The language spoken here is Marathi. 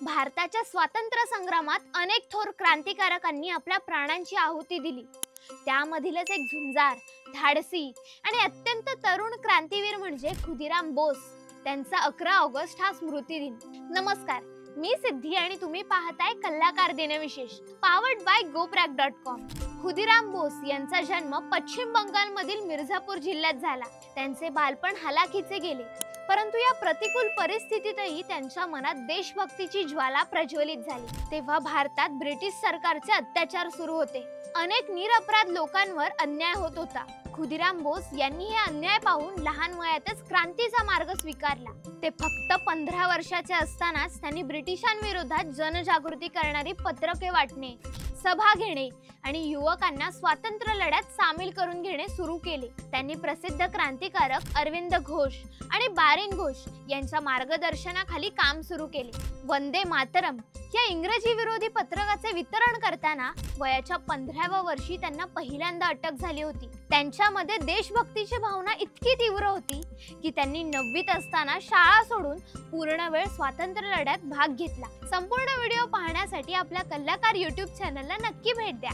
भारताच्या स्वातंत्र्य संग्रामात अनेक थोर क्रांतिकारकांनी आपल्या प्राणांची आहुती दिली। त्यामधीलच एक झुंजार, धाडसी आणि अत्यंत तरुण क्रांतीवीर म्हणजे खुदीराम बोस। त्यांचा 11 ऑगस्ट हा स्मृती दिन। नमस्कार, मी सिद्धी आणि तुम्ही पाहताय कलाकार दिनविशेष powered by goprag.com। Khudiram Bose यांचा जन्म पश्चिम बंगालमधील मिर्झापूर जिल्ह्यात झाला। त्यांचे बालपण हलाखीचे गेले, परंतु या प्रतिकूल परिस्थितीतही त्यांच्या मनात देशभक्तीची ज्वाला प्रज्वलित झाली। तेव्हा भारतात ब्रिटिश सरकारचे अत्याचार सुरू होते। अनेक निरपराध लोकांवर अन्याय होत होता। खुदीराम बोस यांनी हे अन्याय पाहून लहान वयातच क्रांतीचा मार्ग स्वीकारला। ते फक्त 15 वर्षाचे असतानाच त्यांनी ब्रिटिशांविरोधात जनजागृती करणारी पत्रके वाटणे, सभा घेणे आणि युवकांना स्वातंत्र्य लढ्यात सामील करून घेणे सुरू केले। त्यांनी प्रसिद्ध क्रांतिकारक अरविंद घोष आणि बारेन घोष यांच्या मार्गदर्शनाखाली काम सुरू केले। वंदे मातरम या इंग्रजी विरोधी पत्रकाचे वितरण करताना वयाच्या 15व्या वर्षी त्यांना पहिल्यांदा अटक झाली होती। त्यांच्यामध्ये देशभक्तीची भावना इतकी तीव्र होती की त्यांनी 9वीत असताना शाळा सोडून पूर्ण वेळ स्वातंत्र्य लढ्यात भाग घेतला। संपूर्ण व्हिडिओ पाहण्यासाठी आपल्या कलाकार YouTube चॅनलला नक्की भेट द्या।